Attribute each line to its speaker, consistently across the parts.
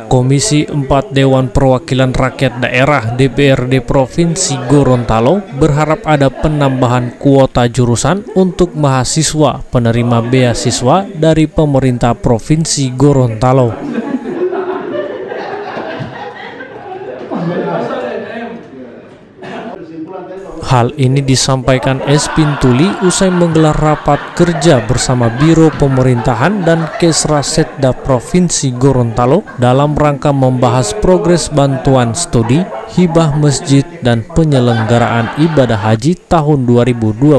Speaker 1: Komisi 4 Dewan Perwakilan Rakyat Daerah DPRD Provinsi Gorontalo berharap ada penambahan kuota jurusan untuk mahasiswa penerima beasiswa dari pemerintah Provinsi Gorontalo. Hal ini disampaikan Espin Tuli usai menggelar rapat kerja bersama Biro Pemerintahan dan Kesra Setda Provinsi Gorontalo dalam rangka membahas progres bantuan studi, hibah masjid, dan penyelenggaraan ibadah haji tahun 2022.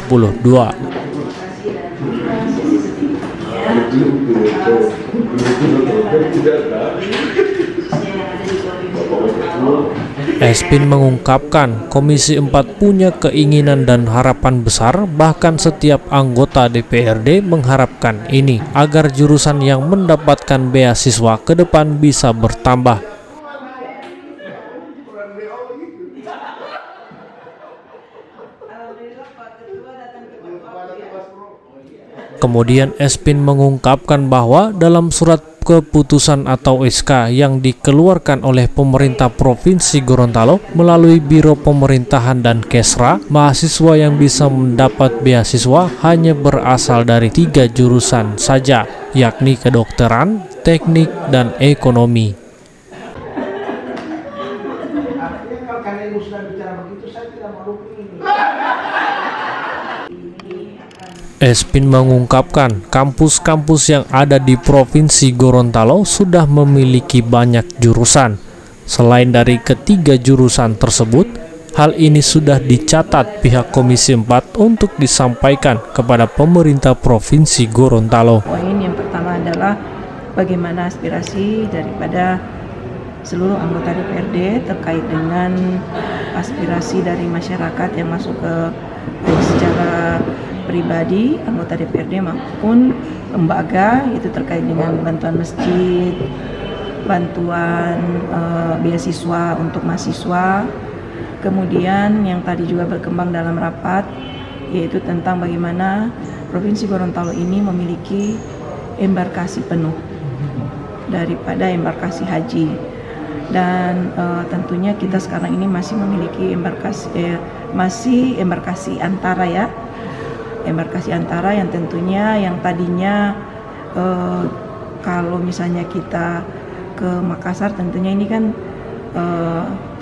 Speaker 1: Espin mengungkapkan Komisi 4 punya keinginan dan harapan besar, bahkan setiap anggota DPRD mengharapkan ini agar jurusan yang mendapatkan beasiswa ke depan bisa bertambah. Kemudian Espin mengungkapkan bahwa dalam surat keputusan atau SK yang dikeluarkan oleh pemerintah Provinsi Gorontalo melalui Biro Pemerintahan dan Kesra, mahasiswa yang bisa mendapat beasiswa hanya berasal dari 3 jurusan saja, yakni kedokteran, teknik, dan ekonomi. Espin mengungkapkan kampus-kampus yang ada di Provinsi Gorontalo sudah memiliki banyak jurusan. Selain dari ketiga jurusan tersebut, hal ini sudah dicatat pihak Komisi 4 untuk disampaikan kepada pemerintah Provinsi Gorontalo.
Speaker 2: Poin yang pertama adalah bagaimana aspirasi daripada seluruh anggota DPRD terkait dengan aspirasi dari masyarakat yang masuk ke secara pribadi, anggota DPRD maupun lembaga, itu terkait dengan bantuan masjid, bantuan beasiswa untuk mahasiswa. Kemudian yang tadi juga berkembang dalam rapat, yaitu tentang bagaimana Provinsi Gorontalo ini memiliki embarkasi penuh daripada embarkasi haji. Dan tentunya kita sekarang ini masih memiliki embarkasi antara ya, embarkasi antara yang tentunya yang tadinya kalau misalnya kita ke Makassar, tentunya ini kan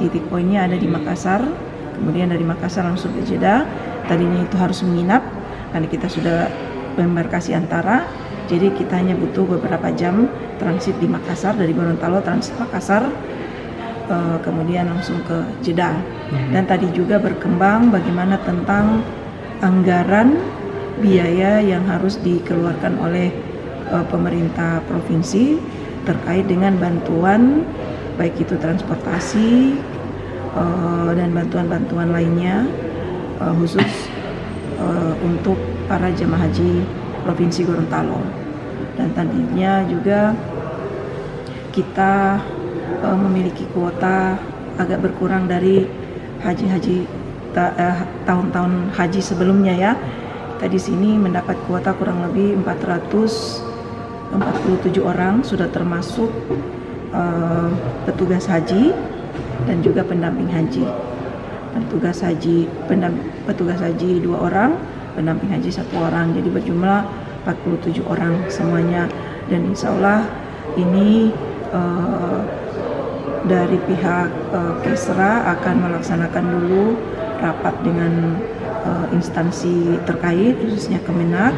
Speaker 2: titik poinnya ada di Makassar, kemudian dari Makassar langsung ke Jeddah. Tadinya itu harus menginap karena kita sudah embarkasi antara, jadi kita hanya butuh beberapa jam transit di Makassar, dari Gorontalo transit Makassar, kemudian langsung ke Jeddah. Dan tadi juga berkembang bagaimana tentang anggaran biaya yang harus dikeluarkan oleh pemerintah provinsi terkait dengan bantuan, baik itu transportasi dan bantuan-bantuan lainnya, khusus untuk para jemaah haji Provinsi Gorontalo. Dan tadinya juga kita memiliki kuota agak berkurang dari haji-haji tahun-tahun haji sebelumnya ya. Kita di sini mendapat kuota kurang lebih 447 orang, sudah termasuk petugas haji dan juga pendamping haji. Petugas haji 2 orang, pendamping haji 1 orang, jadi berjumlah 47 orang semuanya. Dan insya Allah ini dari pihak Kesra akan melaksanakan dulu rapat dengan instansi terkait, khususnya Kemenak.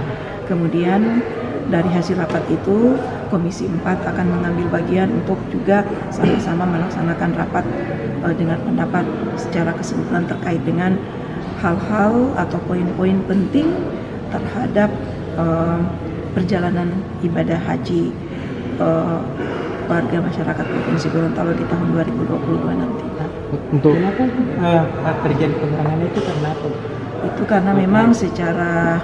Speaker 2: Kemudian dari hasil rapat itu Komisi 4 akan mengambil bagian untuk juga sama-sama melaksanakan rapat dengan pendapat secara keseluruhan terkait dengan hal-hal atau poin-poin penting terhadap perjalanan ibadah haji warga masyarakat Provinsi Gorontalo di tahun 2022 nanti.
Speaker 3: Untuk kenapa terjadi pengurangan itu karena apa?
Speaker 2: Itu karena memang secara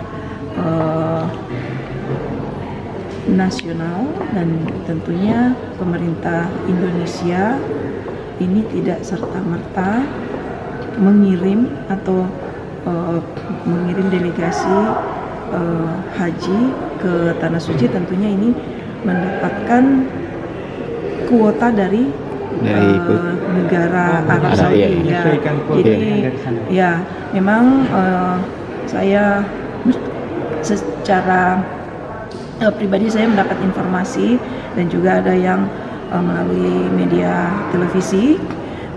Speaker 2: nasional dan tentunya pemerintah Indonesia ini tidak serta-merta mengirim atau mengirim delegasi haji ke Tanah Suci. Tentunya ini mendapatkan kuota dari negara Arab Saudi ya. Jadi ya memang saya secara pribadi saya mendapat informasi dan juga ada yang melalui media televisi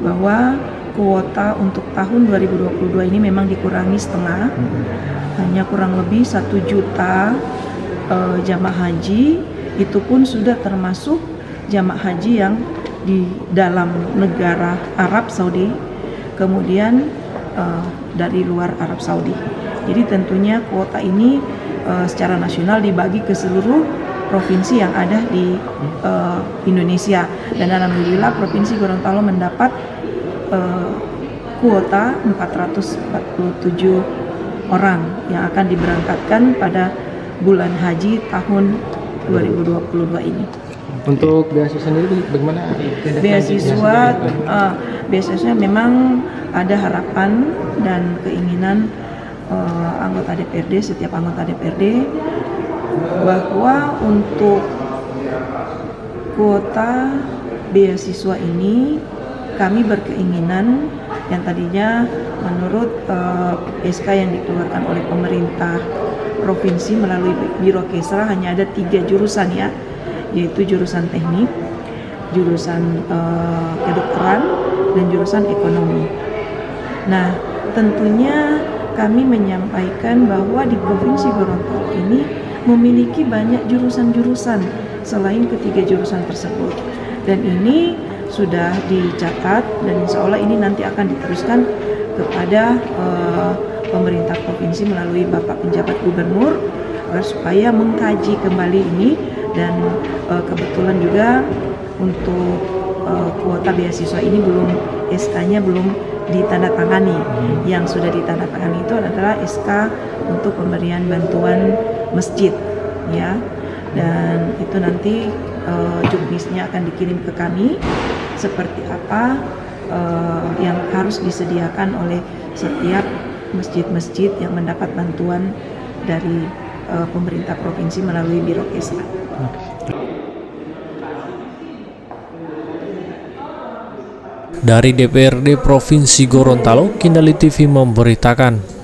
Speaker 2: bahwa kuota untuk tahun 2022 ini memang dikurangi setengah, hanya kurang lebih 1 juta jamaah haji, itu pun sudah termasuk jamaah haji yang di dalam negara Arab Saudi, kemudian dari luar Arab Saudi. Jadi tentunya kuota ini secara nasional dibagi ke seluruh provinsi yang ada di Indonesia, dan alhamdulillah Provinsi Gorontalo mendapat kuota 447 orang yang akan diberangkatkan pada bulan haji tahun 2022 ini.
Speaker 4: Untuk beasiswa sendiri bagaimana?
Speaker 2: Beasiswa memang ada harapan dan keinginan anggota DPRD, setiap anggota DPRD, bahwa untuk kuota beasiswa ini kami berkeinginan yang tadinya menurut SK yang dikeluarkan oleh pemerintah provinsi melalui Biro Kesra hanya ada 3 jurusan ya, yaitu jurusan teknik, jurusan kedokteran, dan jurusan ekonomi. Nah, tentunya kami menyampaikan bahwa di Provinsi Gorontalo ini memiliki banyak jurusan-jurusan selain ketiga jurusan tersebut, dan ini sudah dicatat dan insya Allah ini nanti akan diteruskan kepada pemerintah provinsi melalui Bapak Penjabat Gubernur supaya mengkaji kembali ini. Dan kebetulan juga untuk kuota beasiswa ini belum, SK-nya belum ditandatangani. Yang sudah ditandatangani itu adalah SK untuk pemberian bantuan masjid ya, dan itu nanti juknisnya akan dikirim ke kami seperti apa yang harus disediakan oleh setiap masjid-masjid yang mendapat bantuan dari pemerintah provinsi melalui Biro Kesra.
Speaker 1: Dari DPRD Provinsi Gorontalo, Kindali TV memberitakan.